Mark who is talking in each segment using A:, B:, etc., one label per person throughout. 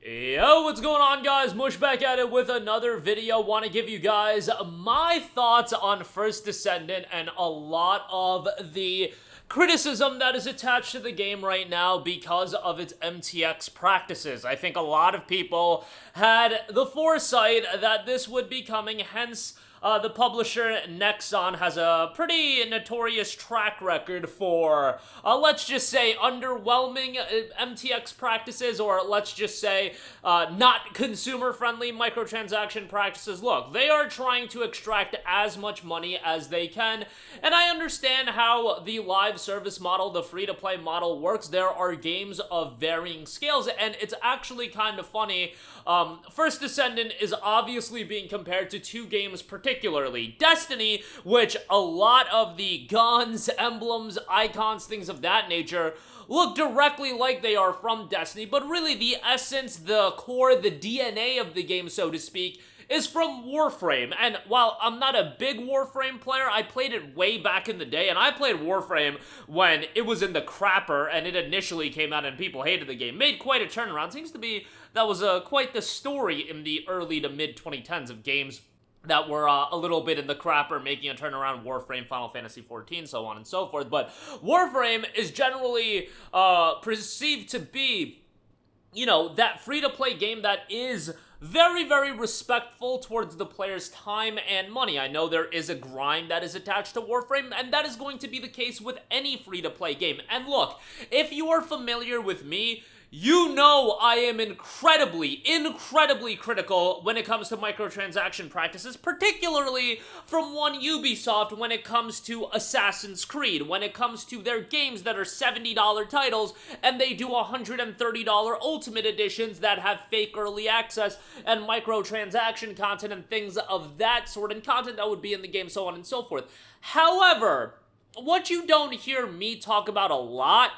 A: Yo, what's going on, guys? Mush back at it with another video. Want to give you guys my thoughts on First Descendant and a lot of the criticism that is attached to the game right now because of its MTX practices. I think a lot of people had the foresight that this would be coming, hence the publisher Nexon has a pretty notorious track record for, let's just say, underwhelming MTX practices, or let's just say, not consumer-friendly microtransaction practices. Look, they are trying to extract as much money as they can, and I understand how the live service model, the free-to-play model works. There are games of varying scales, and it's actually kind of funny. First Descendant is obviously being compared to two games particularly. Destiny, which a lot of the guns, emblems, icons, things of that nature look directly like they are from Destiny, but really the essence, the core, the DNA of the game, so to speak, is from Warframe. And while I'm not a big Warframe player, I played it way back in the day, and I played Warframe when it was in the crapper, and it initially came out and people hated the game. Made quite a turnaround. Seems to be that was quite the story in the early to mid 2010s of games that were a little bit in the crapper, making a turnaround. Warframe, Final Fantasy XIV, so on and so forth. But Warframe is generally perceived to be, you know, that free-to-play game that is very, very respectful towards the player's time and money. I know there is a grind that is attached to Warframe, and that is going to be the case with any free-to-play game. And look, if you are familiar with me, you know I am incredibly critical when it comes to microtransaction practices, particularly from one Ubisoft when it comes to Assassin's Creed, when it comes to their games that are $70 titles and they do $130 Ultimate Editions that have fake early access and microtransaction content and things of that sort, and content that would be in the game, so on and so forth. However, what you don't hear me talk about a lot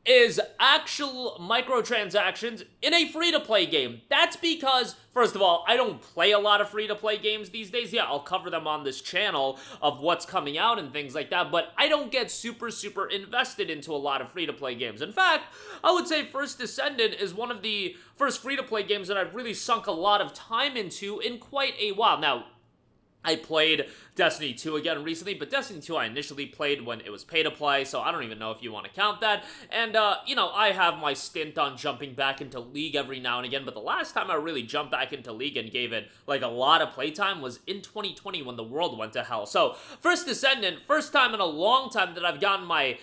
A: is actual microtransactions in a free-to-play game. That's because, first of all, I don't play a lot of free-to-play games these days. Yeah, I'll cover them on this channel of what's coming out and things like that, but I don't get super invested into a lot of free-to-play games. In fact, I would say First Descendant is one of the first free-to-play games that I've really sunk a lot of time into in quite a while. Now, I played Destiny 2 again recently, but Destiny 2 I initially played when it was pay-to-play, so I don't even know if you want to count that. And, you know, I have my stint on jumping back into League every now and again, but the last time I really jumped back into League and gave it, like, a lot of playtime was in 2020 when the world went to hell. So, First Descendant, first time in a long time that I've gotten my,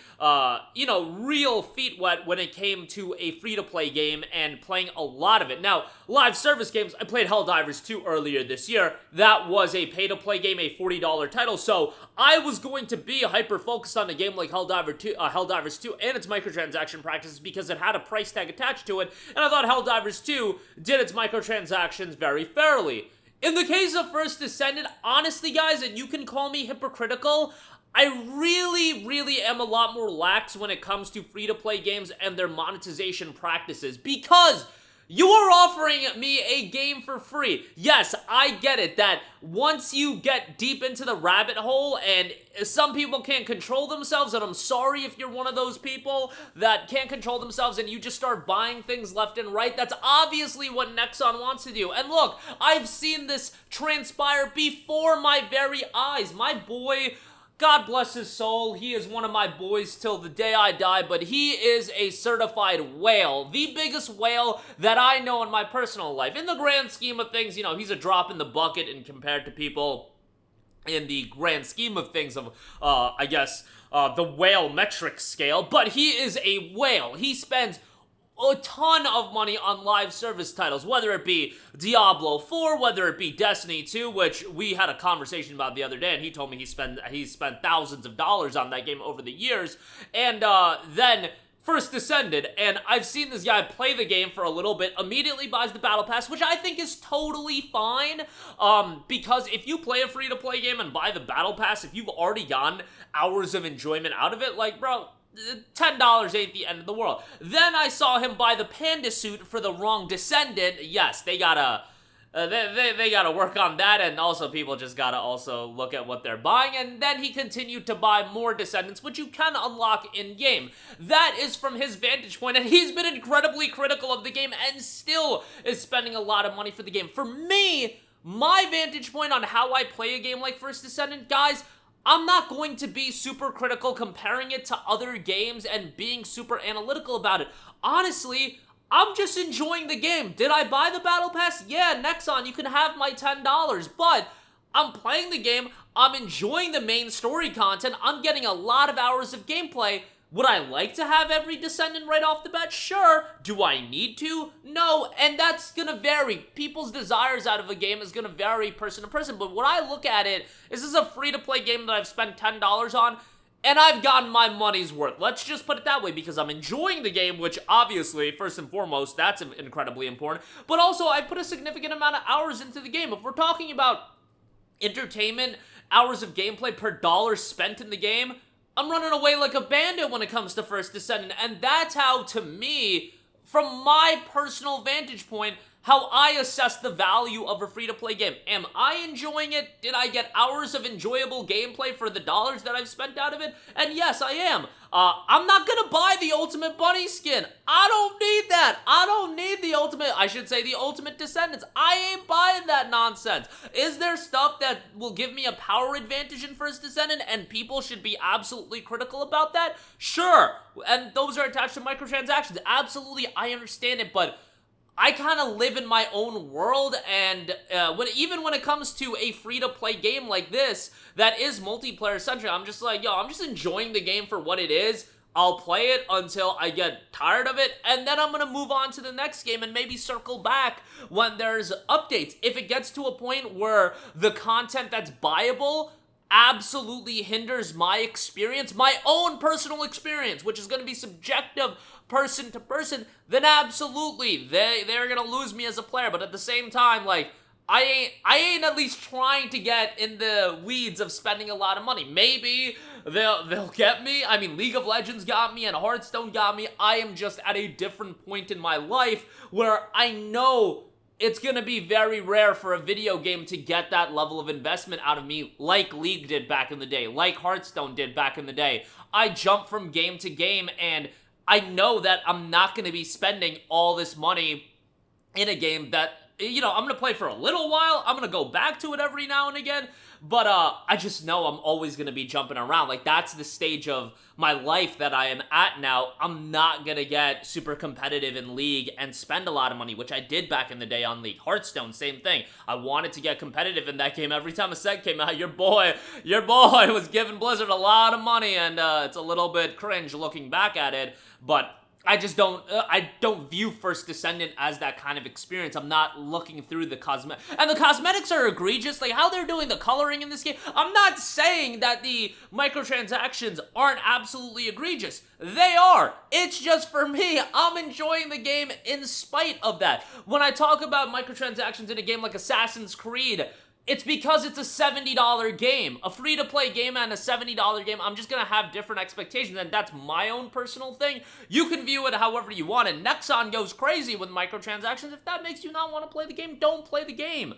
A: you know, real feet wet when it came to a free-to-play game and playing a lot of it. Now, live service games, I played Helldivers 2 earlier this year. That was a pay-to-play game, a $40 title, so I was going to be hyper-focused on a game like Helldivers 2 and its microtransaction practices because it had a price tag attached to it, and I thought Helldivers 2 did its microtransactions very fairly. In the case of First Descendant, honestly, guys, and you can call me hypocritical, I really am a lot more lax when it comes to free-to-play games and their monetization practices, because you are offering me a game for free. Yes, I get it that once you get deep into the rabbit hole and some people can't control themselves, and I'm sorry if you're one of those people that can't control themselves and you just start buying things left and right, that's obviously what Nexon wants to do. And look, I've seen this transpire before my very eyes. My boy, God bless his soul, he is one of my boys till the day I die, but he is a certified whale. The biggest whale that I know in my personal life. In the grand scheme of things, you know, he's a drop in the bucket and compared to people in the grand scheme of things of, I guess, the whale metric scale, but he is a whale. He spends a ton of money on live service titles, whether it be Diablo 4, whether it be Destiny 2, which we had a conversation about the other day, and he told me he spent thousands of dollars on that game over the years, and then First Descendant, and I've seen this guy play the game for a little bit, immediately buys the Battle Pass, which I think is totally fine, because if you play a free-to-play game and buy the Battle Pass, if you've already gotten hours of enjoyment out of it, like, bro, $10 ain't the end of the world. Then I saw him buy the panda suit for the wrong Descendant. Yes, they got a they gotta work on that, and also people just gotta also look at what they're buying, and then he continued to buy more Descendants, which you can unlock in-game. That is from his vantage point, and he's been incredibly critical of the game and still is spending a lot of money for the game. For me, my vantage point on how I play a game like First Descendant, guys, I'm not going to be super critical comparing it to other games and being super analytical about it. Honestly, I'm just enjoying the game. Did I buy the Battle Pass? Yeah, Nexon, you can have my $10, but I'm playing the game, I'm enjoying the main story content, I'm getting a lot of hours of gameplay. Would I like to have every Descendant right off the bat? Sure. Do I need to? No, and that's gonna vary. People's desires out of a game is gonna vary person to person, but when I look at it, this is a free-to-play game that I've spent $10 on, and I've gotten my money's worth. Let's just put it that way, because I'm enjoying the game, which obviously, first and foremost, that's incredibly important. But also, I put a significant amount of hours into the game. If we're talking about entertainment, hours of gameplay per dollar spent in the game, I'm running away like a bandit when it comes to First Descendant. And that's how, to me, from my personal vantage point, how I assess the value of a free-to-play game. Am I enjoying it? Did I get hours of enjoyable gameplay for the dollars that I've spent out of it? And yes, I am. I'm not gonna buy the Ultimate Bunny skin. I don't need that. I don't need the Ultimate Descendants. I ain't buying that nonsense. Is there stuff that will give me a power advantage in First Descendant and people should be absolutely critical about that? Sure. And those are attached to microtransactions. Absolutely, I understand it, but I kind of live in my own world, and even when it comes to a free-to-play game like this that is multiplayer-centric, I'm just like, yo, I'm just enjoying the game for what it is. I'll play it until I get tired of it, and then I'm going to move on to the next game and maybe circle back when there's updates. If it gets to a point where the content that's buyable absolutely hinders my experience, my own personal experience, which is going to be subjective person to person, then absolutely, they're going to lose me as a player. But at the same time, like, I ain't at least trying to get in the weeds of spending a lot of money. Maybe they'll get me. I mean, League of Legends got me and Hearthstone got me. I am just at a different point in my life where I know it's gonna be very rare for a video game to get that level of investment out of me like League did back in the day, like Hearthstone did back in the day. I jump from game to game, and I know that I'm not gonna be spending all this money in a game that, you know, I'm gonna play for a little while, I'm gonna go back to it every now and again, but I just know I'm always gonna be jumping around. Like, that's the stage of my life that I am at now. I'm not gonna get super competitive in League and spend a lot of money, which I did back in the day on League. Hearthstone, same thing. I wanted to get competitive in that game. Every time a set came out, your boy was giving Blizzard a lot of money, and it's a little bit cringe looking back at it, but I just don't, I don't view First Descendant as that kind of experience. I'm not looking through the cosmetics. And the cosmetics are egregious, like how they're doing the coloring in this game. I'm not saying that the microtransactions aren't absolutely egregious. They are. It's just, for me, I'm enjoying the game in spite of that. When I talk about microtransactions in a game like Assassin's Creed, it's because it's a $70 game. A free-to-play game and a $70 game, I'm just gonna have different expectations, and that's my own personal thing. You can view it however you want, and Nexon goes crazy with microtransactions. If that makes you not want to play the game, don't play the game.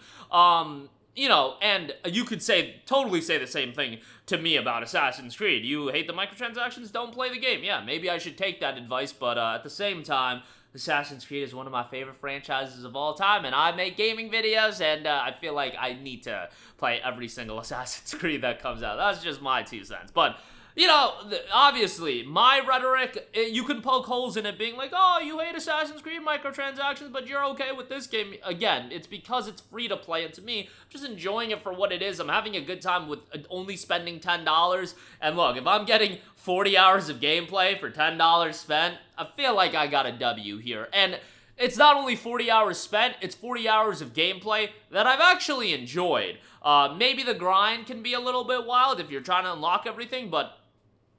A: You know, and you could totally say the same thing to me about Assassin's Creed. You hate the microtransactions, don't play the game. Yeah, maybe I should take that advice, but at the same time, Assassin's Creed is one of my favorite franchises of all time, and I make gaming videos, and I feel like I need to play every single Assassin's Creed that comes out. That's just my 2 cents. But, you know, obviously, my rhetoric, you can poke holes in it being like, oh, you hate Assassin's Creed microtransactions, but you're okay with this game. Again, it's because it's free to play, and to me, I'm just enjoying it for what it is. I'm having a good time with only spending $10, and look, if I'm getting 40 hours of gameplay for $10 spent, I feel like I got a W here. And it's not only 40 hours spent, it's 40 hours of gameplay that I've actually enjoyed. Maybe the grind can be a little bit wild if you're trying to unlock everything, but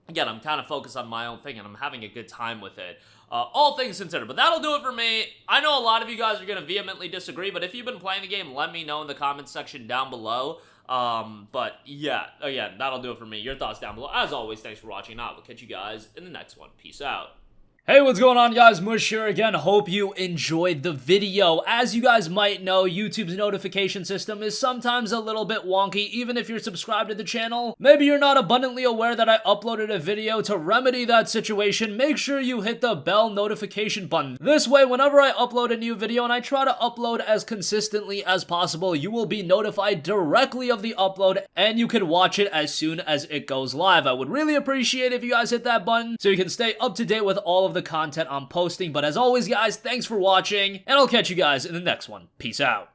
A: again, I'm kind of focused on my own thing, and I'm having a good time with it. All things considered, but that'll do it for me. I know a lot of you guys are going to vehemently disagree, but if you've been playing the game, let me know in the comments section down below. But yeah, again, that'll do it for me. Your thoughts down below. As always, thanks for watching. I will catch you guys in the next one. Peace out. Hey, what's going on, guys? Mush here again. Hope you enjoyed the video. As you guys might know, YouTube's notification system is sometimes a little bit wonky, even if you're subscribed to the channel. Maybe you're not abundantly aware that I uploaded a video. To remedy that situation, make sure you hit the bell notification button. This way, whenever I upload a new video, and I try to upload as consistently as possible, you will be notified directly of the upload, and you can watch it as soon as it goes live. I would really appreciate if you guys hit that button so you can stay up to date with all of the content I'm posting. But as always, guys, thanks for watching, and I'll catch you guys in the next one. Peace out.